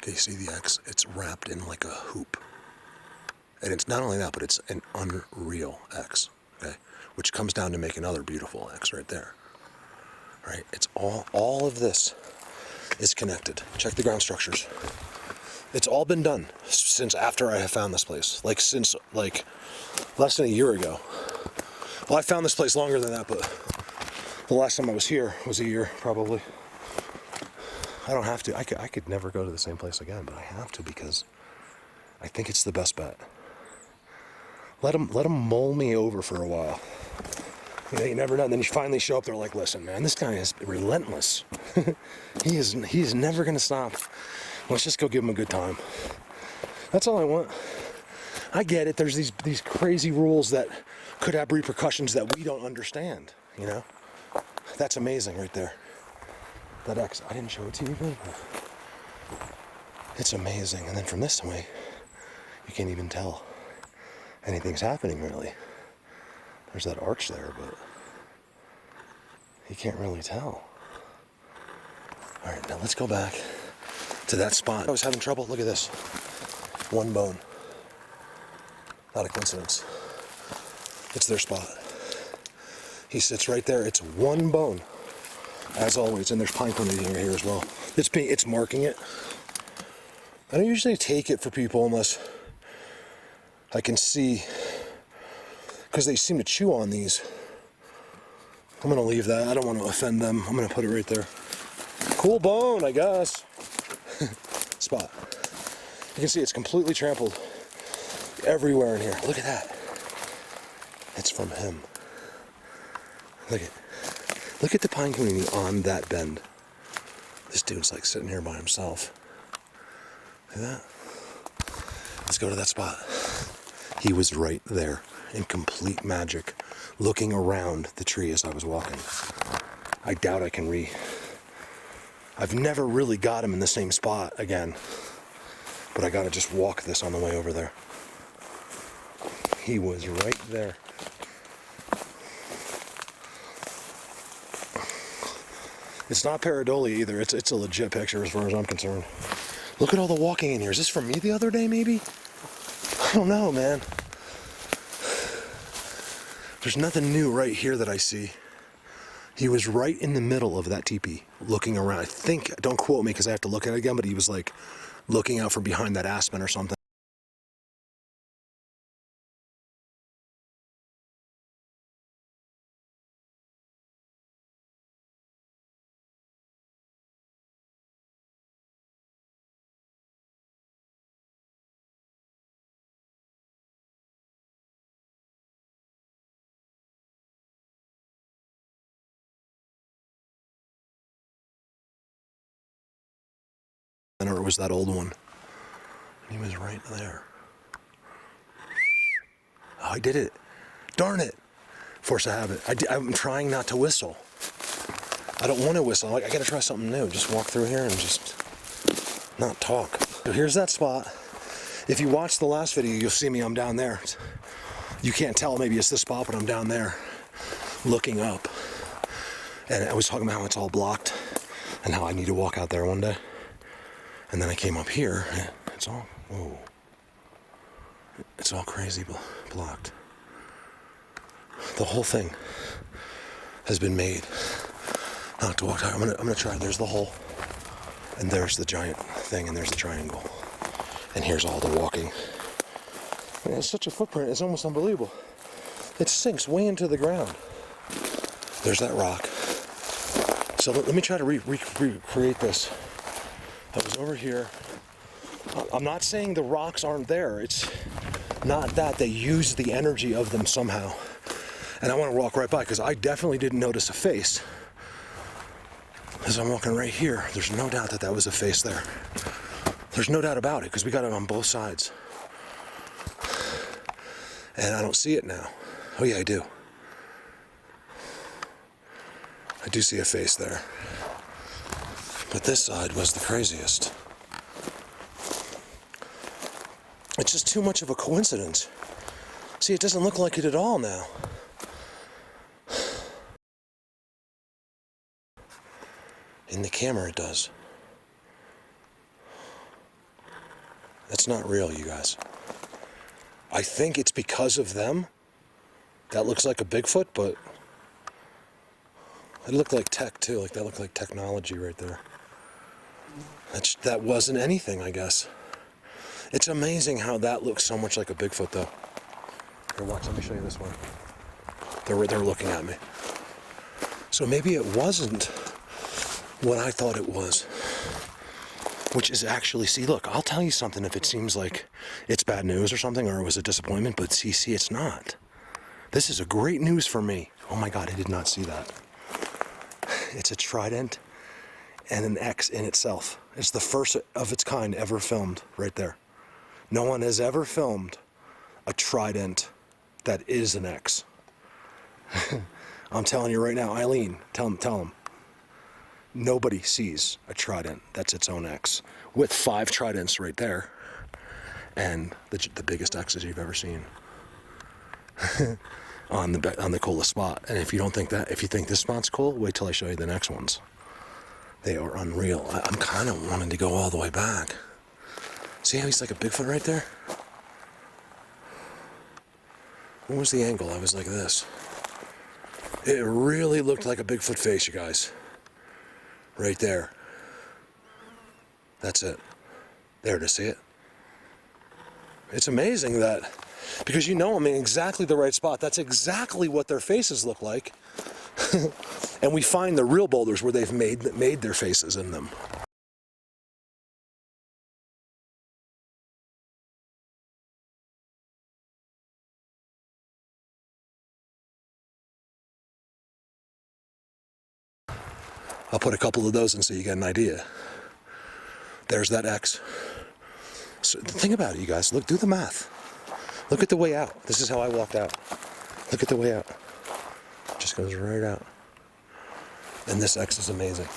Okay, see the X? It's wrapped in like a hoop. And it's not only that, but it's an unreal X, okay? Which comes down to make another beautiful X right there. Right? It's all of this is connected. Check the ground structures. It's all been done since after I have found this place. Like since like less than a year ago. Well, I found this place longer than that, but the last time I was here was a year probably. I don't have to. I could never go to the same place again, but I have to because I think it's the best bet. Let them mull me over for a while. You know, you never know. And then you finally show up there like, listen, man, this guy is relentless. He is never gonna stop. Let's just go give him a good time. That's all I want. I get it. There's these crazy rules that could have repercussions that we don't understand. You know, that's amazing right there. That X, I didn't show it to you, but it's amazing. And then from this way, you can't even tell anything's happening really. There's that arch there, but you can't really tell. All right, now let's go back to that spot. I was having trouble. Look at this. One bone. Not a coincidence. It's their spot. He sits right there. It's one bone, as always. And there's pine cone in here as well. It's marking it. I don't usually take it for people unless I can see, because they seem to chew on these. I'm gonna leave that. I don't want to offend them. I'm gonna put it right there. Cool bone, I guess. Spot. You can see it's completely trampled everywhere in here. Look at that. It's from him. Look at the pine community on that bend. This dude's like sitting here by himself. Look at that. Let's go to that spot. He was right there in complete magic, looking around the tree as I was walking. I doubt I can I've never really got him in the same spot again, but I gotta just walk this on the way over there. He was right there. It's not pareidolia either. It's a legit picture as far as I'm concerned. Look at all the walking in here. Is this from me the other day, maybe? I don't know, man. There's nothing new right here that I see. He was right in the middle of that teepee, looking around. I think, don't quote me because I have to look at it again, but he was like looking out from behind that aspen or something. Or it was that old one. He was right there. Oh, I did it. Darn it. Force of habit. I'm trying not to whistle. I don't want to whistle. I gotta try something new. Just walk through here and just not talk. So here's that spot. If you watch the last video, you'll see me. I'm down there. You can't tell. Maybe it's this spot, but I'm down there looking up. And I was talking about how it's all blocked and how I need to walk out there one day. And then I came up here. It's all, whoa. It's all crazy blocked. The whole thing has been made not to walk out. I'm gonna try. There's the hole, and there's the giant thing, and there's the triangle, and here's all the walking. And it's such a footprint. It's almost unbelievable. It sinks way into the ground. There's that rock. So let me try to recreate this. I was over here. I'm not saying the rocks aren't there. It's not that. They use the energy of them somehow. And I want to walk right by because I definitely didn't notice a face. As I'm walking right here, there's no doubt that was a face there. There's no doubt about it because we got it on both sides. And I don't see it now. Oh yeah, I do. I do see a face there. But this side was the craziest. It's just too much of a coincidence. See, it doesn't look like it at all now. In the camera it does. That's not real, you guys. I think it's because of them. That looks like a Bigfoot, but it looked like tech too. Like that looked like technology right there. That wasn't anything, I guess. It's amazing how that looks so much like a Bigfoot, though. Here, watch. Let me show you this one. They're looking at me. So maybe it wasn't what I thought it was. Which is actually, see, look, I'll tell you something if it seems like it's bad news or something, or it was a disappointment, but see, it's not. This is a great news for me. Oh my God, I did not see that. It's a trident and an X in itself. It's the first of its kind ever filmed right there. No one has ever filmed a trident that is an X. I'm telling you right now, Eileen, tell him. Nobody sees a trident that's its own X, with 5 tridents right there, and the biggest X's you've ever seen on the coolest spot. And if you don't think that, if you think this spot's cool, wait till I show you the next ones. They are unreal. I'm kind of wanting to go all the way back. See how he's like a Bigfoot right there? What was the angle? I was like this. It really looked like a Bigfoot face, you guys. Right there. That's it. There to see it. It's amazing that, because you know I'm in exactly the right spot. That's exactly what their faces look like. And we find the real boulders where they've made their faces in them. I'll put a couple of those in so you get an idea. There's that X. So think about it, you guys. Look, do the math. Look at the way out. This is how I walked out. Look at the way out. It just goes right out. And this X is amazing.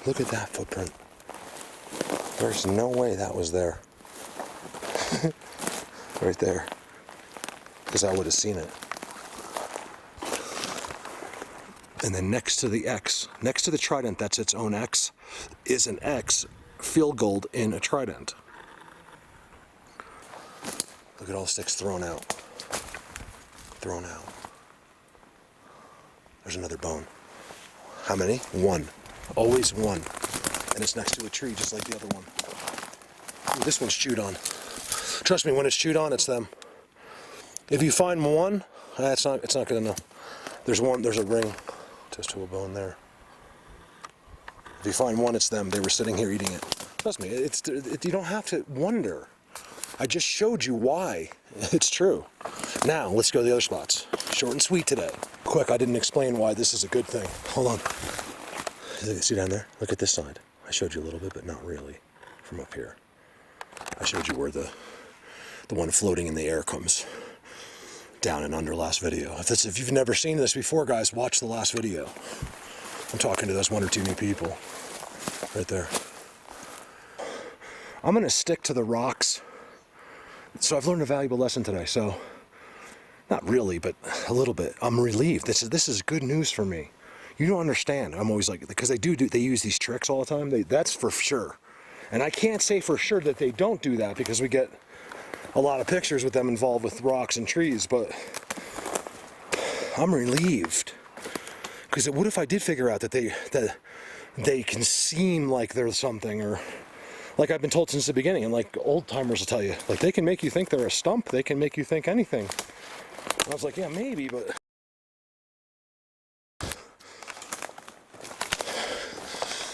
Look at that footprint. There's no way that was there. Right there. Because I would have seen it. And then next to the X, next to the trident, that's its own X, is an X field gold in a trident. Look at all the sticks thrown out. Thrown out. There's another bone. How many? 1. Always 1. And it's next to a tree, just like the other one. Ooh, this one's chewed on. Trust me, when it's chewed on, it's them. If you find 1, it's not good enough. There's a ring just to a bone there. If you find 1, it's them. They were sitting here eating it. Trust me, you don't have to wonder. I just showed you why it's true. Now, let's go to the other spots. Short and sweet today. Quick, I didn't explain why this is a good thing. Hold on. See down there? Look at this side. I showed you a little bit, but not really from up here. I showed you where the one floating in the air comes down and under last video. If you've never seen this before, guys, watch the last video. I'm talking to those 1 or 2 new people right there. I'm gonna stick to the rocks. So I've learned a valuable lesson today. So not really, but a little bit. I'm relieved. This is good news for me. You don't understand. I'm always like, because they use these tricks all the time. That's for sure. And I can't say for sure that they don't do that, because we get a lot of pictures with them involved with rocks and trees, but I'm relieved. Because what if I did figure out that they can seem like they're something, or like I've been told since the beginning, and like old timers will tell you, like they can make you think they're a stump, they can make you think anything. And I was like, yeah, maybe, but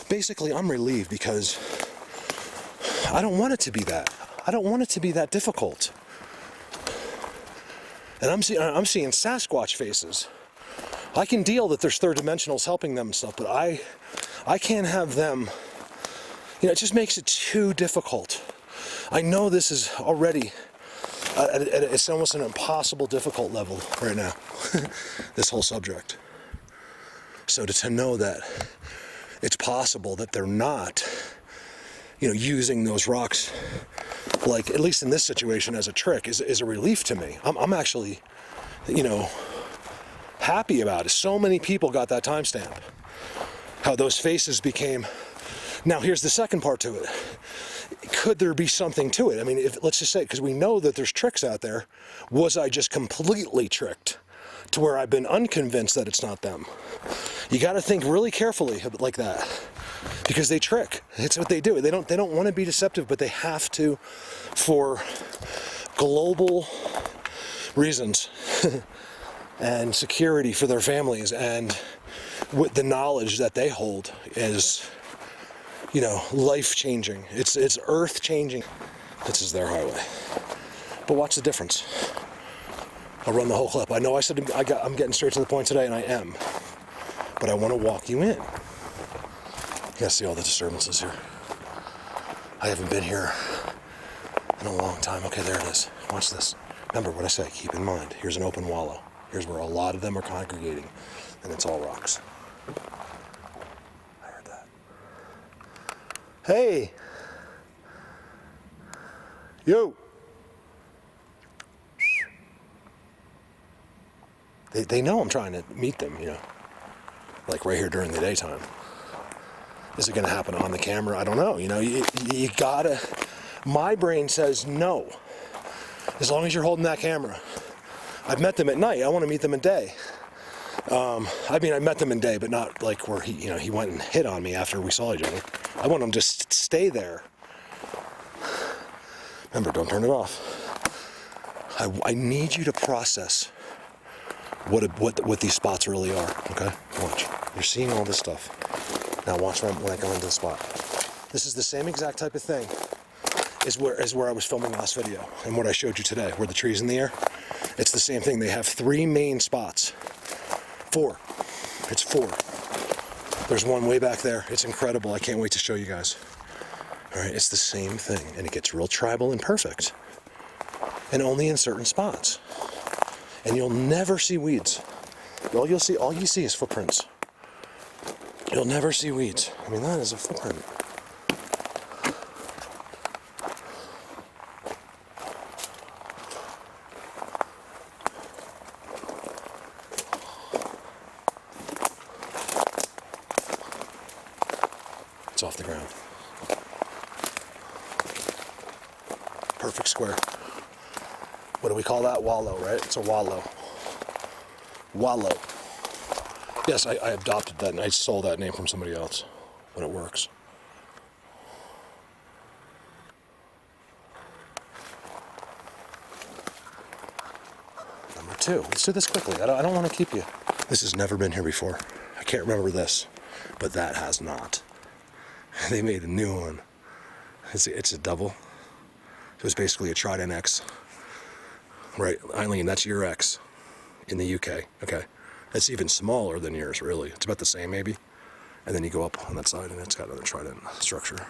basically I'm relieved because I don't want it to be that. I don't want it to be that difficult. And I'm seeing Sasquatch faces. I can deal that there's third dimensionals helping them and stuff, but I can't have them. You know, it just makes it too difficult. I know this is already it's almost an impossible difficult level right now. This whole subject. So to know that it's possible that they're not, using those rocks, like at least in this situation, as a trick is a relief to me. I'm actually, happy about it. So many people got that timestamp. How those faces became. Now here's the second part to it. could there be something to it? I mean, let's just say, because we know that there's tricks out there, was I just completely tricked to where I've been unconvinced that it's not them? You got to think really carefully like that, because they trick. It's what they do. They don't want to be deceptive, but they have to for global reasons and security for their families, and with the knowledge that they hold is, you know, life-changing. It's earth-changing. This is their highway. But watch the difference. I'll run the whole clip. I know I said I'm getting straight to the point today, and I am. But I want to walk you in. You gotta see all the disturbances here. I haven't been here in a long time. Okay, there it is. Watch this. Remember what I said. Keep in mind, here's an open wallow. Here's where a lot of them are congregating, and it's all rocks. I heard that. Hey! Yo! They know I'm trying to meet them, you know, like right here during the daytime. Is it going to happen on the camera? I don't know. You know, you gotta, my brain says no. As long as you're holding that camera. I've met them at night. I want to meet them at day. I mean, I met them in day, but not like where he went and hit on me after we saw each other. I want them to stay there. Remember, don't turn it off. I need you to process what these spots really are, okay? Watch. You're seeing all this stuff. Now watch when I go into the spot. This is the same exact type of thing as where I was filming last video and what I showed you today, where the tree's in the air. It's the same thing. They have 3 main spots. 4. It's 4. There's one way back there. It's incredible. I can't wait to show you guys. All right, it's the same thing, and it gets real tribal and perfect, and only in certain spots. And you'll never see weeds. All you see is footprints. You'll never see weeds. I mean, that is a footprint. It's off the ground. Perfect square. What do we call that? Wallow, right? It's a wallow. Wallow. Yes, I adopted that and I stole that name from somebody else, but it works. Number 2. Let's do this quickly. I don't want to keep you. This has never been here before. I can't remember this, but that has not. They made a new one. It's a double. So it's basically a Trident X. Right, Eileen, that's your X in the UK. Okay. It's even smaller than yours, really. It's about the same, maybe. And then you go up on that side, and it's got another Trident structure.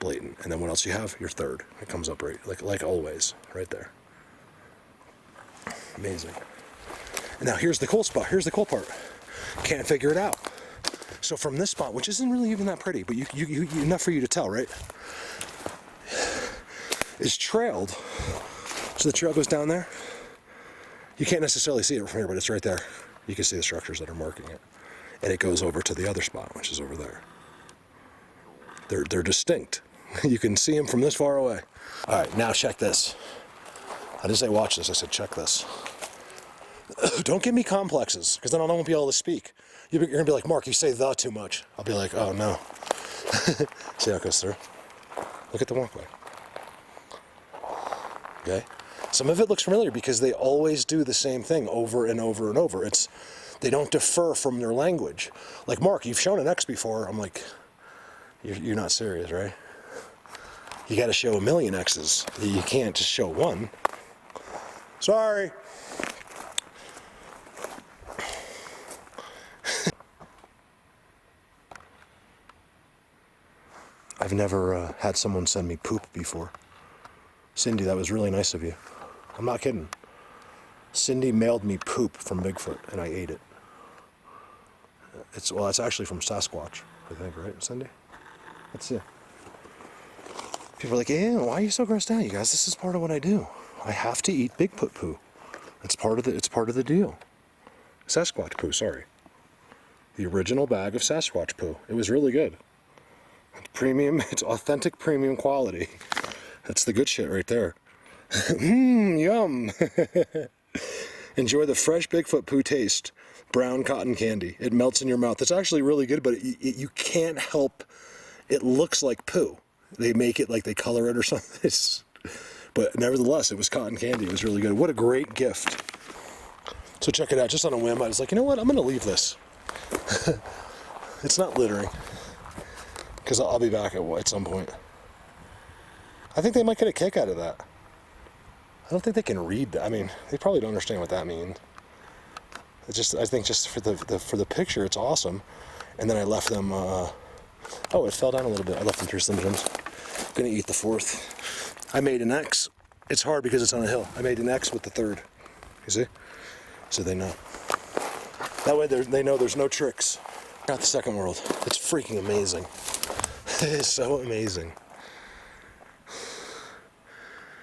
Blatant. And then what else you have? Your third. It comes up right, like always, right there. Amazing. And now here's the cool spot. Here's the cool part. Can't figure it out. So from this spot, which isn't really even that pretty, but you enough for you to tell, right? Is trailed. So the trail goes down there. You can't necessarily see it from here, but it's right there. You can see the structures that are marking it. And it goes over to the other spot, which is over there. They're distinct. You can see them from this far away. All right, now check this. I didn't say watch this, I said check this. Don't give me complexes, because then I won't be able to speak. You're going to be like, Mark, you say the too much. I'll be like, oh no. See how it goes through? Look at the walkway. Okay? Some of it looks familiar because they always do the same thing over and over and over. They don't defer from their language. Like, Mark, you've shown an X before. I'm like, you're not serious, right? You got to show 1,000,000 X's. You can't just show one. Sorry. I've never had someone send me poop before. Cindy, that was really nice of you. I'm not kidding. Cindy mailed me poop from Bigfoot, and I ate it. It's actually from Sasquatch, I think, right, Cindy? Let's see. People are like, yeah, why are you so grossed out, you guys? This is part of what I do. I have to eat Bigfoot poo. It's part of the deal. Sasquatch poo, sorry. The original bag of Sasquatch poo. It was really good. Premium, it's authentic premium quality. That's the good shit right there. Yum. Enjoy the fresh Bigfoot poo taste. Brown cotton candy. It melts in your mouth. It's actually really good, but you can't help. It looks like poo. They make it like they color it or something. But nevertheless, it was cotton candy. It was really good. What a great gift. So check it out. Just on a whim, I was like, you know what? I'm going to leave this. It's not littering. Because I'll be back at some point. I think they might get a kick out of that. I don't think they can read that. I mean, they probably don't understand what that means. I think just for the picture, it's awesome. And then I left them. Oh, it fell down a little bit. I left them 3 Slim Jims. I'm gonna eat the 4th. I made an X. It's hard because it's on a hill. I made an X with the 3rd. You see? So they know. That way they know there's no tricks. Not the second world. It's freaking amazing. It is so amazing.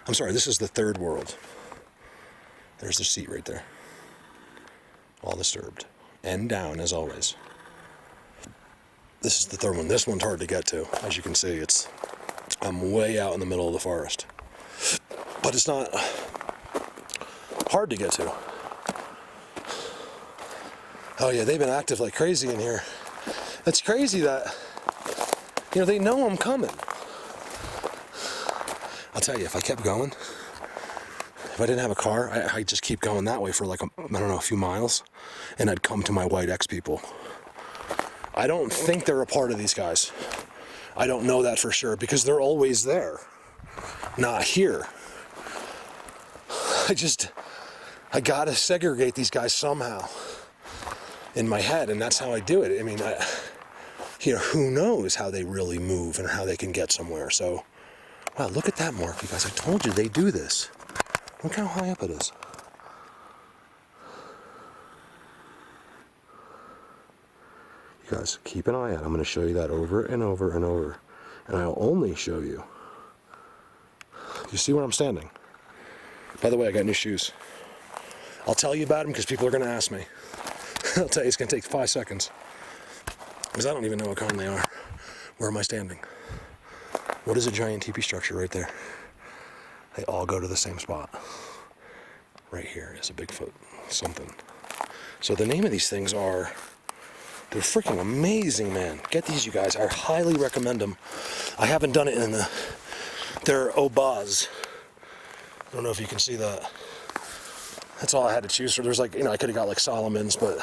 I'm sorry, this is the 3rd world. There's the seat right there. All disturbed. And down, as always. This is the 3rd one. This one's hard to get to. As you can see, I'm way out in the middle of the forest. But it's not hard to get to. Oh yeah, they've been active like crazy in here. It's crazy that, they know I'm coming. I'll tell you, if I kept going, if I didn't have a car, I'd just keep going that way for like, a few miles, and I'd come to my white X people. I don't think they're a part of these guys. I don't know that for sure, because they're always there, not here. I gotta segregate these guys somehow in my head, and that's how I do it. I mean, who knows how they really move and how they can get somewhere. So, wow, look at that mark, you guys. I told you they do this. Look how high up it is. You guys, keep an eye out. I'm going to show you that over and over and over. And I'll only show you. You see where I'm standing? By the way, I got new shoes. I'll tell you about them because people are going to ask me. I'll tell you, it's going to take 5 seconds. Because I don't even know what kind they are. Where am I standing? What is a giant teepee structure right there? They all go to the same spot. Right here is a Bigfoot something. So the name of these things are, they're freaking amazing, man. Get these, you guys. I highly recommend them. I haven't done it they're Obaz. I don't know if you can see that. That's all I had to choose for. There's I could have got like Solomon's, but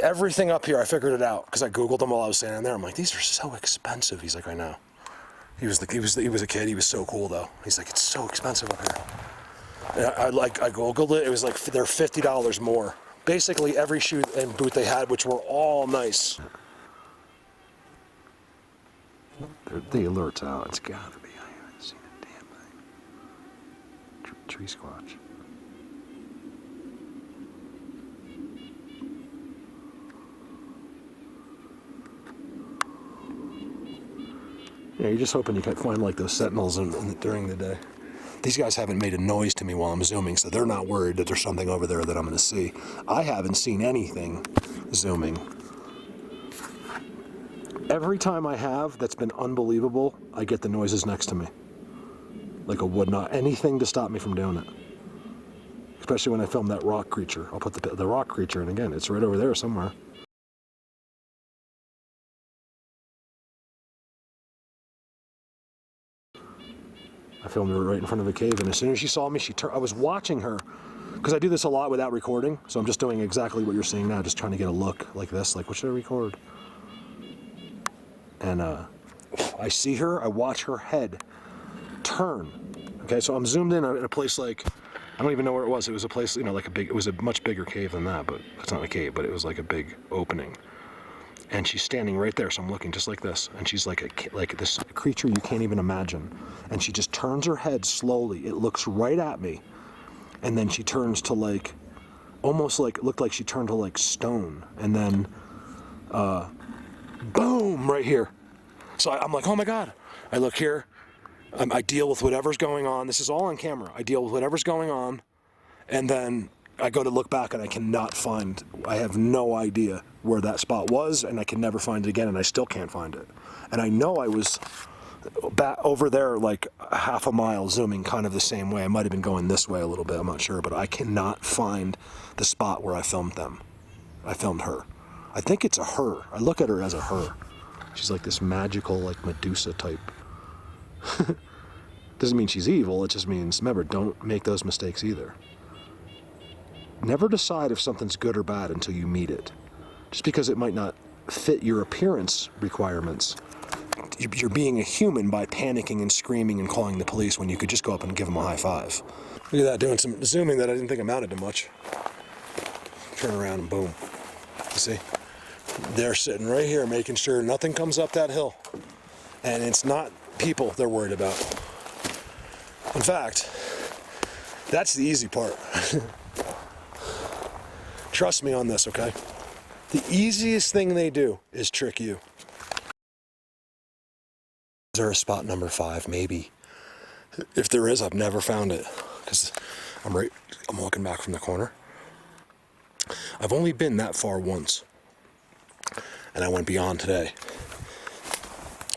everything up here, I figured it out because I Googled them while I was standing there. I'm like, these are so expensive. He's like, I know. He was a kid. He was so cool though. He's like, it's so expensive up here. And I Googled it. It was like they're $50 more. Basically every shoe and boot they had, which were all nice. The alert's out. It's gotta be. I haven't seen a damn thing. Tree squatch. Yeah, you're just hoping you can find like those sentinels during the day. These guys haven't made a noise to me while I'm zooming, so they're not worried that there's something over there that I'm going to see. I haven't seen anything zooming. Every time I have, that's been unbelievable, I get the noises next to me. Like a would not, anything to stop me from doing it. Especially when I film that rock creature. I'll put the rock creature in again. It's right over there somewhere. I filmed her right in front of a cave, and as soon as she saw me, I was watching her, because I do this a lot without recording, so I'm just doing exactly what you're seeing now, just trying to get a look like this, like, what should I record? And I see her, I watch her head turn. Okay, so I'm zoomed in at a place like, I don't even know where it was. It was a place, like it was a much bigger cave than that, but it's not a cave, but it was like a big opening. And she's standing right there, so I'm looking just like this. And she's like this creature you can't even imagine. And she just turns her head slowly. It looks right at me. And then she turns to almost like, looked like she turned to stone. And then, boom, right here. So I'm like, oh my God. I look here. I deal with whatever's going on. This is all on camera. I deal with whatever's going on. And then I go to look back and I cannot find, I have no idea where that spot was, and I can never find it again, and I still can't find it. And I know I was back over there like a half a mile zooming kind of the same way. I might have been going this way a little bit, I'm not sure, but I cannot find the spot where I filmed them. I filmed her. I think it's a her. I look at her as a her. She's like this magical, like Medusa type. Doesn't mean she's evil, it just means, remember, don't make those mistakes either. Never decide if something's good or bad until you meet it. Just because it might not fit your appearance requirements, you're being a human by panicking and screaming and calling the police when you could just go up and give them a high five. Look at that, doing some zooming that I didn't think amounted to much. Turn around and boom. You see? They're sitting right here making sure nothing comes up that hill. And it's not people they're worried about. In fact, that's the easy part. Trust me on this, okay? The easiest thing they do is trick you. Is there a spot number 5? Maybe. If there is, I've never found it. Because I'm walking back from the corner. I've only been that far once. And I went beyond today.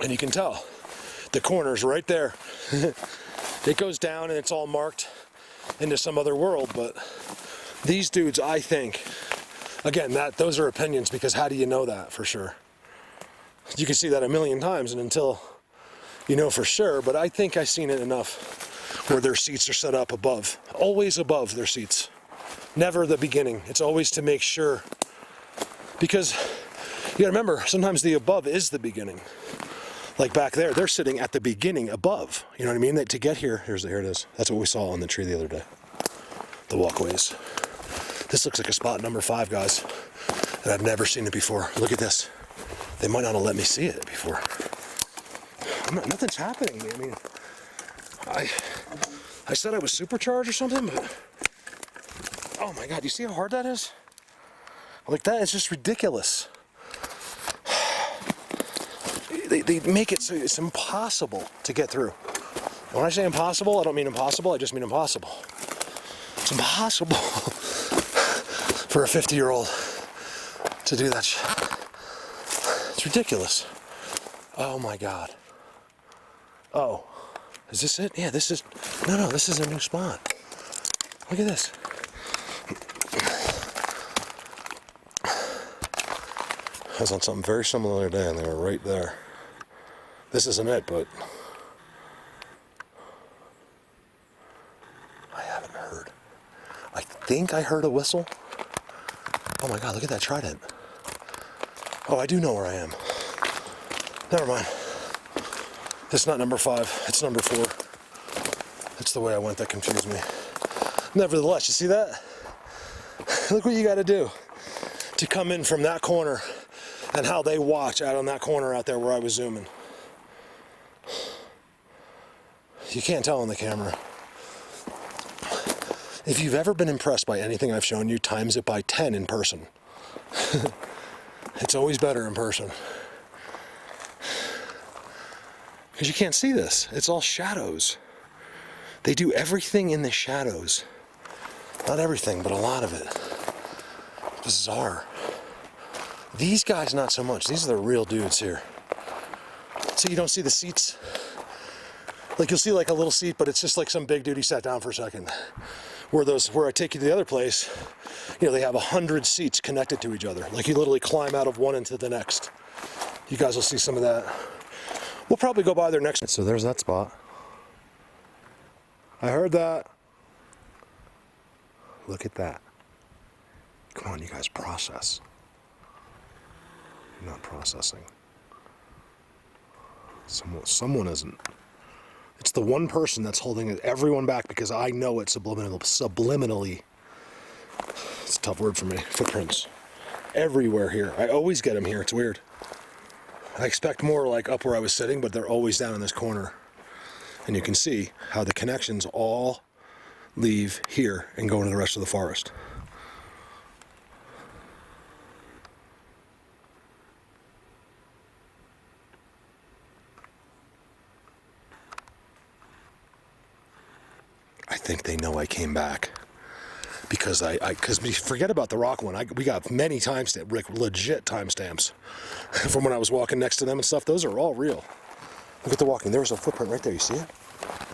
And you can tell, the corner's right there. It goes down and it's all marked into some other world, but these dudes, I think, again, those are opinions, because how do you know that for sure? You can see that a million times, and until you know for sure, but I think I've seen it enough where their seats are set up above, always above their seats. Never the beginning. It's always to make sure, because you gotta remember, sometimes the above is the beginning. Like back there, they're sitting at the beginning above. You know what I mean? That to get here, here it is. That's what we saw on the tree the other day. The walkways. This looks like a spot number 5, guys. And I've never seen it before. Look at this. They might not have let me see it before. Nothing's happening. I mean, I said I was supercharged or something, but oh my God, you see how hard that is? Like, that is just ridiculous. They make it so it's impossible to get through. When I say impossible, I don't mean impossible, I just mean impossible. It's impossible for a 50-year-old to do that shit. It's ridiculous. Oh my God. Oh, is this it? Yeah, this is, no, this is a new spot. Look at this. I was on something very similar the other day and they were right there. This isn't it, but I haven't heard. I think I heard a whistle. Oh my God, look at that trident. Oh, I do know where I am. Never mind. It's not number 5, it's number 4. That's the way I went that confused me. Nevertheless, you see that? Look what you gotta do to come in from that corner and how they watch out on that corner out there where I was zooming. You can't tell on the camera. If you've ever been impressed by anything I've shown you, times it by 10 in person. It's always better in person. Because you can't see this. It's all shadows. They do everything in the shadows. Not everything, but a lot of it. Bizarre. These guys, not so much. These are the real dudes here. So you don't see the seats. Like, you'll see like a little seat, but it's just like some big dude, he sat down for a second. Where I take you to the other place, you know, they have 100 seats connected to each other. Like, you literally climb out of one into the next. You guys will see some of that. We'll probably go by there next. So there's that spot. I heard that. Look at that. Come on, you guys, process. You're not processing. Someone isn't. It's the one person that's holding everyone back, because I know it subliminally. It's a tough word for me. Footprints. Everywhere here. I always get them here. It's weird. I expect more like up where I was sitting, but they're always down in this corner. And you can see how the connections all leave here and go into the rest of the forest. I think they know I came back. because because we forget about the rock one. We got many timestamps, legit timestamps from when I was walking next to them and stuff. Those are all real. Look at the walking. There's a footprint right there. You see it?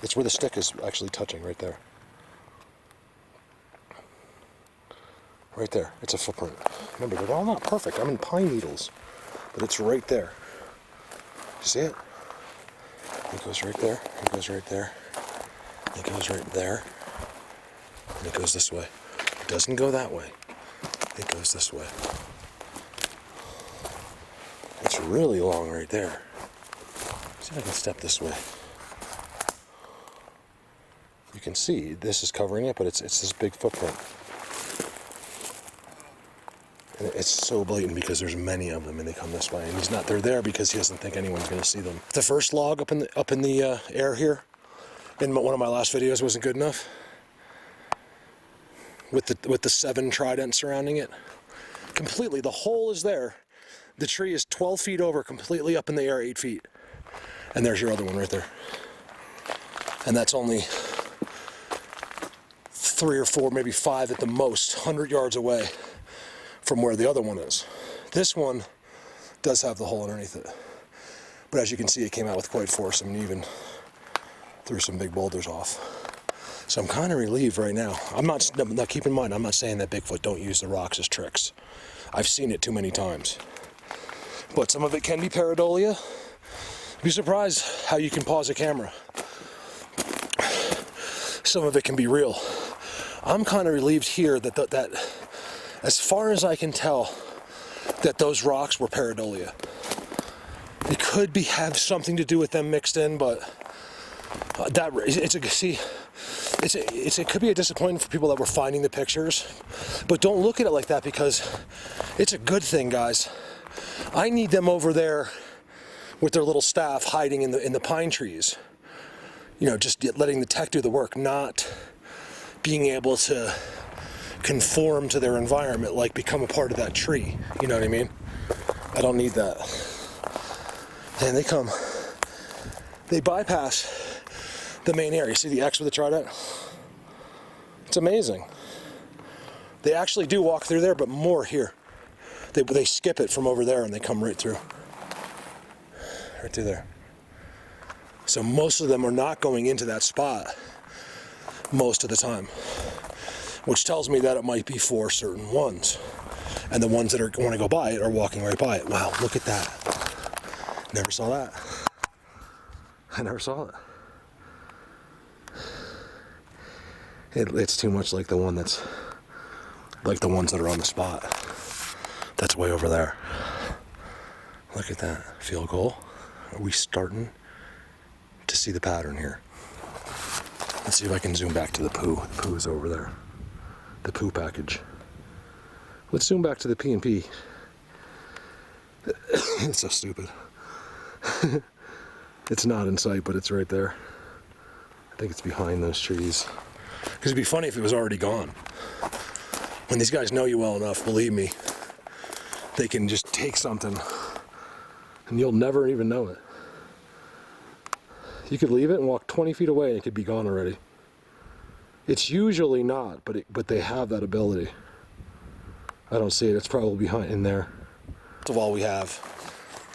It's where the stick is actually touching right there. Right there. It's a footprint. Remember, they're all not perfect. I'm in pine needles, but it's right there. You see it? It goes right there. It goes right there. It goes right there. And it goes this way. It doesn't go that way. It goes this way. It's really long right there. See if I can step this way. You can see this is covering it, but it's this big footprint. And it's so blatant because there's many of them and they come this way. And they're there because he doesn't think anyone's going to see them. The first log up in the air here in one of my last videos wasn't good enough. With the 7 tridents surrounding it. Completely, the hole is there. The tree is 12 feet over, completely up in the air, 8 feet. And there's your other one right there. And that's only 3 or 4, maybe 5 at the most, 100 yards away from where the other one is. This one does have the hole underneath it. But as you can see, it came out with quite force and even threw some big boulders off. So I'm kind of relieved right now. Now keep in mind, I'm not saying that Bigfoot don't use the rocks as tricks. I've seen it too many times. But some of it can be pareidolia. Be surprised how you can pause a camera. Some of it can be real. I'm kind of relieved here that as far as I can tell, that those rocks were pareidolia. It could have something to do with them mixed in, but it could be a disappointment for people that were finding the pictures, but don't look at it like that because it's a good thing, guys. I need them over there with their little staff hiding in the pine trees. You know, just letting the tech do the work, not being able to conform to their environment, like become a part of that tree. You know what I mean? I don't need that. And they bypass the main area. See the X with the trident? It's amazing. They actually do walk through there, but more here. They skip it from over there and they come right through. Right through there. So most of them are not going into that spot most of the time, which tells me that it might be for certain ones. And the ones that want to go by it are walking right by it. Wow, look at that. Never saw that. I never saw it. It's too much like the one that's like the ones that are on the spot. That's way over there. Look at that. Field goal. Are we starting to see the pattern here? Let's see if I can zoom back to the poo. The poo is over there. The poo package. Let's zoom back to the P&P. It's so stupid. It's not in sight, but it's right there. I think it's behind those trees. Because it'd be funny if it was already gone. When these guys know you well enough, believe me, they can just take something and you'll never even know it. You could leave it and walk 20 feet away and it could be gone already. It's usually not, but they have that ability. I don't see it. It's probably behind in there. Of all we have,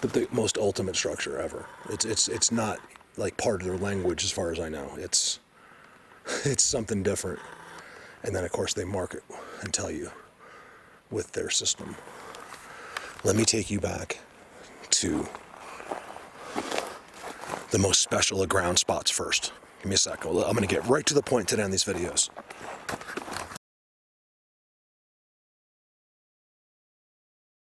the most ultimate structure ever. It's not like part of their language as far as I know. It's something different. And then of course they mark it and tell you with their system. Let me take you back to the most special of ground spots first. Give me a sec. I'm going to get right to the point today on these videos.